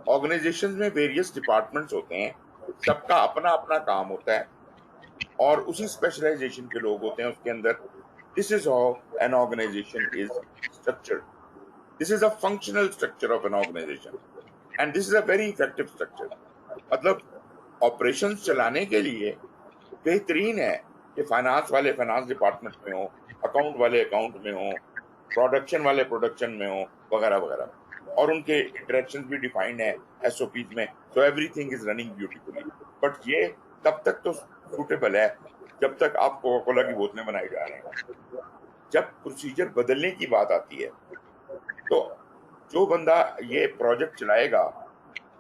آرگنائزیشن میں ویریس ڈپارٹمنٹس ہوتے ہیں، سب کا اپنا اپنا کام ہوتا ہے اور اسی اسپیشلائزیشن کے لوگ ہوتے ہیں اس کے اندر. This is how an organisation is structured. This is a functional structure of an organisation and this is a very effective structure. مطلب آپریشن چلانے کے لیے بہترین ہے کہ فائنانس والے فائنانس ڈپارٹمنٹ میں ہوں، اکاؤنٹ والے اکاؤنٹ میں ہوں، پروڈکشن والے پروڈکشن میں ہوں، وغیرہ وغیرہ، اور ان کے انٹریکشن بھی ڈیفائنڈ ہیں ایس او پیز میں. So every thing is running beautifully. But یہ تب تک تو سوٹیبل ہے جب تک آپ کوکا کولا کی بوتلیں بنائی جا رہے ہیں. جب پروسیجر بدلنے کی بات آتی ہے تو جو بندہ یہ پروجیکٹ چلائے گا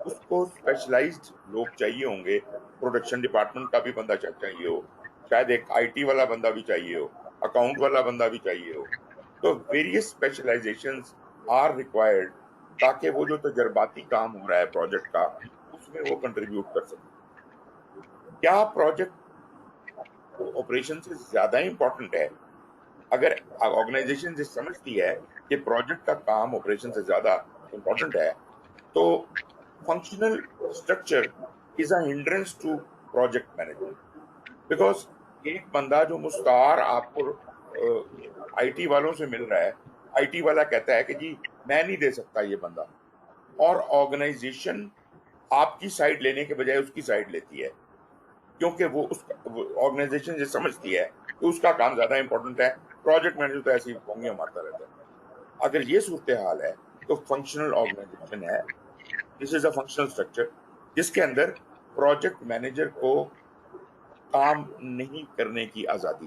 اس کو اسپیشلائزڈ لوگ چاہیے ہوں گے. پروڈکشن ڈپارٹمنٹ کا بھی بندہ چاہیے ہو، شاید ایک آئی ٹی والا بندہ بھی چاہیے ہو، اکاؤنٹ والا بندہ بھی چاہیے ہو. تو ویریس اسپیشلائزیشنز آر ریکوائرڈ تاکہ وہ جو تجرباتی کام ہو رہا ہے پروجیکٹ کا اس میں وہ کنٹریبیوٹ کر سکے. کیا پروجیکٹ آپریشن سے زیادہ امپورٹنٹ ہے؟ اگر آرگنائزیشن یہ سمجھتی ہے کہ پروجیکٹ کا کام آپریشن سے زیادہ امپورٹنٹ ہے تو functional structure is a hindrance to project management. Because ایک بندہ جو مستعار آپ کو آئی ٹی والوں سے مل رہا ہے، آئی ٹی والا کہتا ہے کہ جی میں نہیں دے سکتا یہ بندہ، اور آرگنائزیشن آپ کی سائڈ لینے کے بجائے اس کی سائڈ لیتی ہے کیونکہ وہ اس آرگنائزیشن یہ سمجھتی ہے کہ اس کا کام زیادہ امپورٹنٹ ہے. پروجیکٹ مینیجر تو ایسی پونگیاں مارتا رہتا ہے. اگر یہ صورتحال ہے تو فنکشنل آرگنائزیشن ہے. This is a functional structure جس کے اندر پروجیکٹ مینیجر کو کام نہیں کرنے کی آزادی،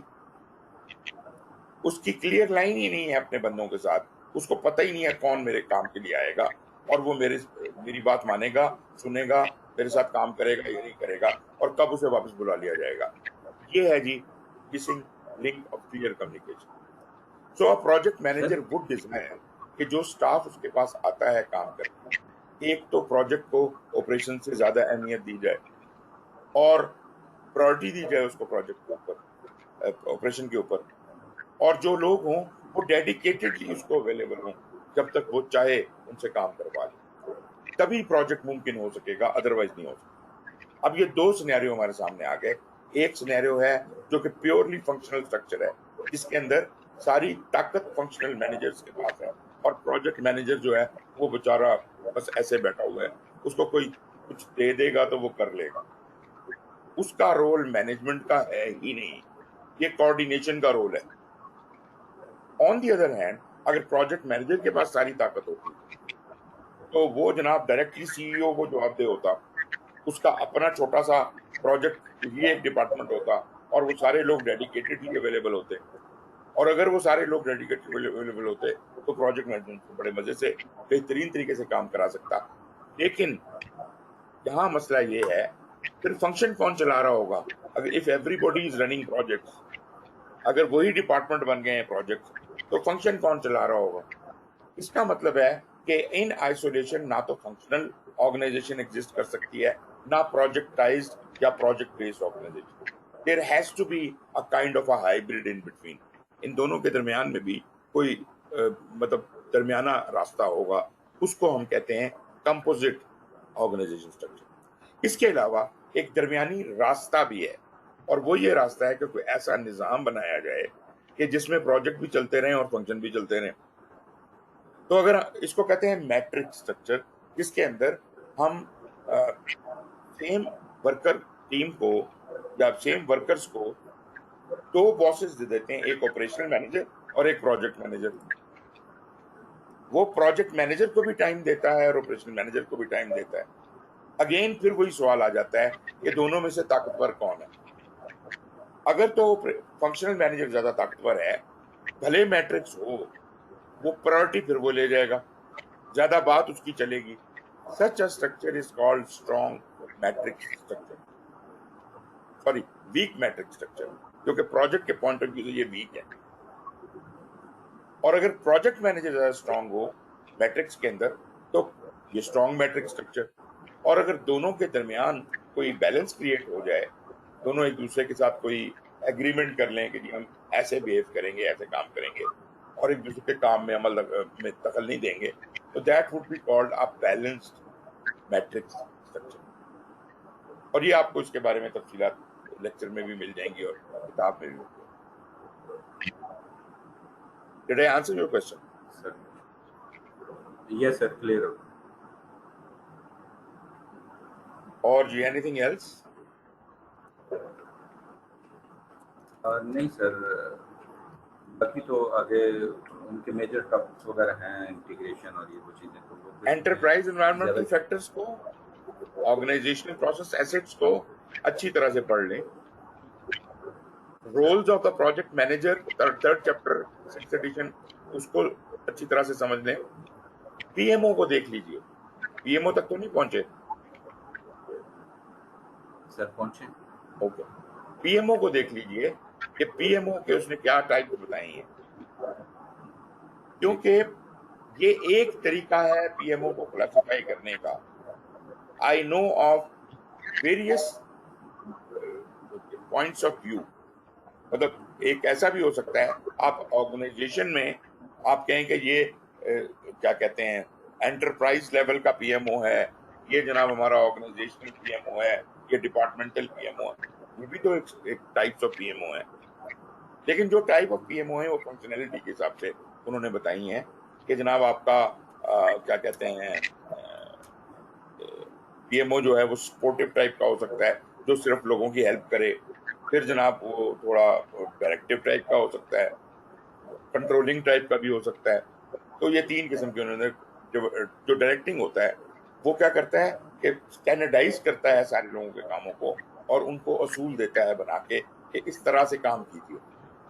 اس کی کلیئر لائن ہی نہیں ہے اپنے بندوں کے ساتھ. اس کو پتہ ہی نہیں ہے کون میرے کام کے لیے آئے گا اور وہ میری بات مانے گا، سنے گا، میرے ساتھ کام کرے گا یا نہیں کرے گا، اور کب اسے واپس بلا لیا جائے گا. یہ ہے جی missing link of clear communication. So project sir manager would desire کہ جو سٹاف اس کے پاس آتا ہے کام کرنے، ایک تو پروجیکٹ کو آپریشن سے زیادہ اہمیت دی جائے اور پرائورٹی دی جائے اس کو پروجیکٹ کے اوپر، آپریشن کے اوپر، اور جو لوگ ہوں وہ ڈیڈیکیٹڈلی اس کو اویلیبل ہوں جب تک وہ چاہے ان سے کام کروا لے. تبھی پروجیکٹ ممکن ہو سکے گا، ادروائز نہیں ہو سکے. اب یہ دو سینیریو ہمارے سامنے آ گئے. ایک سینیریو ہے جو کہ پیورلی فنکشنل اسٹرکچر ہے جس کے اندر ساری طاقت فنکشنل مینیجرز کے پاس ہے اور پروجیکٹ مینیجر جو ہے وہ بیچارہ بس ایسے بیٹھا ہوا ہے، اس کو کوئی کچھ دے دے گا تو وہ کر لے گا. اس کا رول مینجمنٹ کا ہے ہی نہیں، یہ کوآرڈینیشن کا رول ہے. آن دی ادر ہینڈ اگر پروجیکٹ مینیجر کے پاس ساری طاقت ہوتی تو وہ جناب ڈائریکٹلی سی ای او کو جواب دہ ہوتا، اس کا اپنا چھوٹا سا پروجیکٹ ہی ایک ڈپارٹمنٹ ہوتا اور وہ سارے لوگ ڈیڈیکیٹڈلی اویلیبل ہوتے. اور اگر وہ سارے لوگ ڈیڈیکیٹڈلی اویلیبل ہوتے تو پروجیکٹ مینجمنٹ کو بڑے مزے سے بہترین طریقے سے کام کرا سکتا. لیکن یہاں مسئلہ یہ ہے پھر فنکشن کون چلا رہا ہوگا؟ اگر if every body is running projects, اگر وہی ڈپارٹمنٹ بن گئے ہیں پروجیکٹس، تو فنکشن کون چلا رہا ہوگا؟ اس کا مطلب ہے کہ ان آئسولیشن نہ تو فنکشنل آرگنائزیشن ایگزسٹ کر سکتی ہے نہ پروجیکٹائزڈ یا project based organisation. There has to be a kind of a hybrid in between. ان دونوں کے درمیان میں بھی کوئی مطلب درمیانہ راستہ ہوگا، اس کو ہم کہتے ہیں کمپوزٹ آرگنائزیشن اسٹرکچر. اس کے علاوہ ایک درمیانی راستہ بھی ہے اور وہ یہ راستہ ہے کہ کوئی ایسا نظام بنایا جائے کہ جس میں پروجیکٹ بھی چلتے رہیں اور فنکشن بھی چلتے رہیں. تو اگر اس کو کہتے ہیں میٹرک اسٹرکچر، جس کے اندر ہم سیم ورکر ٹیم کو یا سیم ورکرز کو دو باسز دے دیتے ہیں، ایک آپریشنل مینیجر اور ایک پروجیکٹ مینیجر. وہ پروجیکٹ مینیجر کو بھی ٹائم دیتا ہے اور آپریشنل مینیجر کو بھی ٹائم دیتا ہے. اگین پھر وہی سوال آ جاتا ہے کہ دونوں میں سے طاقتور کون ہے؟ اگر تو فنکشنل مینیجر زیادہ طاقتور ہے، بھلے میٹرکس ہو، وہ پرائورٹی پھر وہ لے جائے گا، زیادہ بات اس کی چلے گی. Such a structure is called strong matrix structure, sorry weak matrix structure, جو کہ پروجیکٹ کے پوائنٹ آف ویو سے یہ ویک ہے. اور اگر پروجیکٹ مینیجر زیادہ اسٹرانگ ہو میٹرکس کے اندر تو یہ اسٹرانگ میٹرک اسٹرکچر. اور اگر دونوں کے درمیان کوئی بیلنس کریٹ ہو جائے, دونوں ایک دوسرے کے ساتھ کوئی ایگریمنٹ کر لیں کہ جی ہم ایسے بہیو کریں گے, ایسے کام کریں گے, اور ایک دوسرے کے کام میں عمل میں دخل نہیں دیں گے, تو that would be called a balanced matrix structure. اور یہ آپ کو اس کے بارے میں تفصیلات لیکچر میں بھی مل جائیں گی اور کتاب میں بھی. Did I answer your question? Sir. Yes, sir. Clear. اور جی anything else? نہیں سر, باقی تو آگے ان کے میجر ٹاپکس وغیرہ ہیں, انٹیگریشن اور یہ وہ چیزیں, تو وہ انٹرپرائز انوائرمنٹل فیکٹرز کو, آرگنائزیشنل پروسیس ایسیٹس کو اچھی طرح سے پڑھ لیں. Roles of the project manager, third chapter 6th edition, اس کو اچھی طرح سے سمجھ لیں. پی ایم او کو دیکھ لیجئے. پی ایم او تک تو نہیں پہنچے؟ سر پہنچے. اوکے, پی ایم او کو دیکھ لیجئے کہ پی ایم او کے اس نے کیا ٹائپ بتائی ہیں, کیونکہ یہ ایک طریقہ ہے پی ایم او کو کلاسیفائی کرنے کا. I know of various points of view. مطلب ایک ایسا بھی ہو سکتا ہے آپ آرگنائزیشن میں آپ کہیں کہ یہ کیا کہتے ہیں انٹرپرائز لیول کا پی ایم او ہے, یہ جناب ہمارا آرگنائزیشنل پی ایم او ہے, یہ ڈپارٹمنٹل پی ایم او ہے. یہ بھی تو ایک types of P M O ہے. لیکن جو type of P M O ہے وہ فنکشنلٹی کے حساب سے انہوں نے بتائی ہیں کہ جناب آپ کا کیا کہتے ہیں پی ایم او جو ہے وہ سپورٹو ٹائپ کا ہو سکتا ہے جو صرف لوگوں کی ہیلپ کرے. پھر جناب وہ تھوڑا ڈائریکٹو ٹائپ کا ہو سکتا ہے, کنٹرولنگ ٹائپ کا بھی ہو سکتا ہے. تو یہ تین قسم کے انہوں نے, جو ڈائریکٹنگ ہوتا ہے وہ کیا کرتا ہے کہ اسٹینڈرڈائز کرتا ہے سارے لوگوں کے کاموں کو اور ان کو اصول دیتا ہے بنا کے کہ اس طرح سے کام کیجیے.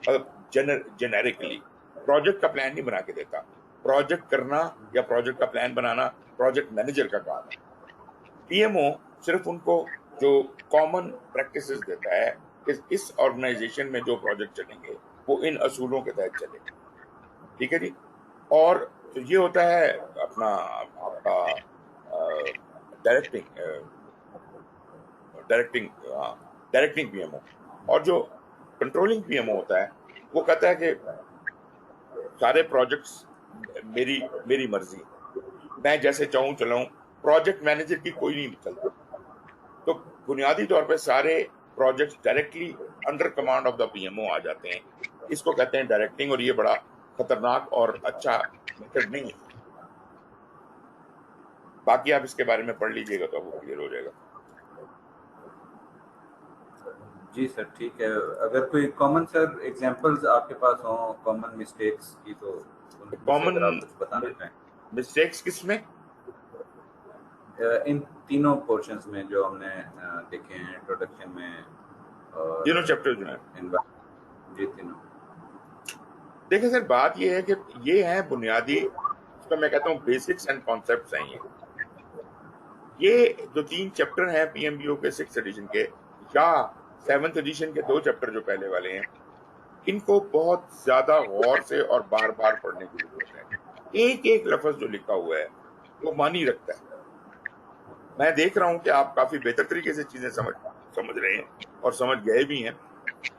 مطلب جنیرکلی پروجیکٹ کا پلان نہیں بنا کے دیتا. پروجیکٹ کرنا یا پروجیکٹ کا پلان بنانا پروجیکٹ مینیجر کا کام ہے. پی ایم او صرف ان کو جو کامن پریکٹسز دیتا ہے کہ اس آرگنائزیشن میں جو پروجیکٹ چلیں گے وہ ان اصولوں کے تحت چلیں گے. ٹھیک ہے جی. اور یہ ہوتا ہے اپنا آپ کا ڈائریکٹنگ پی ایم او. اور جو کنٹرولنگ پی ایم او ہوتا ہے وہ کہتا ہے کہ سارے پروجیکٹس میری مرضی, میں جیسے چاہوں چلاؤں, پروجیکٹ مینیجر کی کوئی نہیں چلتا. تو بنیادی طور پہ سارے projects directly under command of the P M O آ جاتے ہیں. اس کو کہتے ہیں ڈائریکٹنگ, اور یہ بڑا خطرناک اور اچھا میتھڈ نہیں ہے. باقی آپ اس کے بارے میں پڑھ لیجئے گا تو آپ کو کلیئر ہو جائے گا. جی سر ٹھیک ہے. اگر کوئی کامن سر ایگزامپلز آپ کے پاس ہوں کامن مسٹیکس کی تو ان میں سے کامن اگر آپ کچھ بتانا چاہیں. مسٹیکس کس میں؟ ان تینوں پورشنز میں جو ہم نے دیکھے ہیں, انٹروڈکشن میں اور تینوں چیپٹر جو ہیں. جی تینوں. دیکھیں سر بات یہ ہے کہ یہ ہیں بنیادی, اس کا میں کہتا ہوں بیسکس اینڈ کانسیپٹس ہیں. یہ جو 3 چیپٹر ہیں پی ایم بی او کے 6th ایڈیشن کے یا 7th ایڈیشن کے 2 چیپٹر جو پہلے والے ہیں, ان کو بہت زیادہ غور سے اور بار بار پڑھنے کی ضرورت ہے. ایک ایک لفظ جو لکھا ہوا ہے وہ معنی رکھتا ہے. میں دیکھ رہا ہوں کہ آپ کافی بہتر طریقے سے چیزیں سمجھ رہے ہیں اور سمجھ گئے بھی ہیں,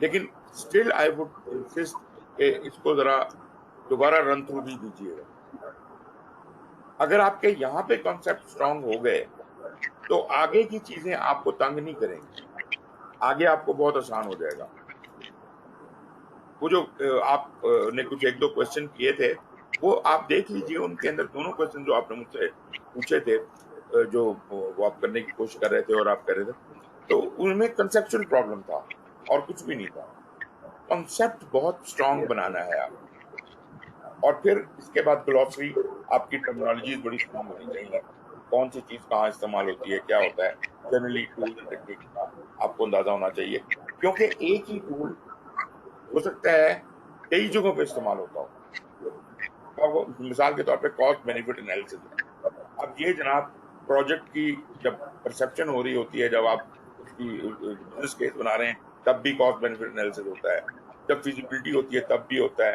لیکن اسٹل آئی وڈ انسسٹ کہ اس کو ذرا دوبارہ رن تھرو بھی دیجیے گا. اگر آپ کے یہاں پہ کانسیپٹ اسٹرانگ ہو گئے تو آگے کی چیزیں آپ کو تنگ نہیں کریں گی, آگے آپ کو بہت آسان ہو جائے گا. وہ جو آپ نے کچھ 1-2 کوشچن کیے تھے وہ آپ دیکھ لیجئے, ان کے اندر دونوں کوشچن جو آپ نے مجھ سے پوچھے تھے جو وہ آپ کرنے کی کوشش کر رہے تھے اور آپ کر رہے تھے, تو ان میں کنسیپچل پرابلم تھا اور کچھ بھی نہیں تھا. کنسیپٹ بہت اسٹرانگ بنانا ہے آپ, اور پھر اس کے بعد گلوسری, آپ کی ٹرمینالوجیز بڑی اسٹرانگ ہونی چاہیے, کون سی چیز کہاں استعمال ہوتی ہے, کیا ہوتا ہے, جنرلی ٹولز اینڈ ٹیکنیک کا آپ کو اندازہ ہونا چاہیے, کیونکہ ایک ہی ٹول ہو سکتا ہے کئی جگہوں پہ استعمال ہوتا ہو. مثال کے طور پہ کاسٹ بینیفٹ انالیسس ہے. اب یہ جناب پروجیکٹ کی جب پرسپشن ہو رہی ہوتی ہے, جب آپ اس کی بزنس کیس بنا رہے ہیں تب بھی کاسٹ بینیفٹ انالیسس ہوتا ہے, جب فیزیبلٹی ہوتی ہے تب بھی ہوتا ہے,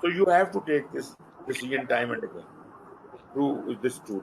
So you have to take this decision time and again through this tool.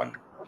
1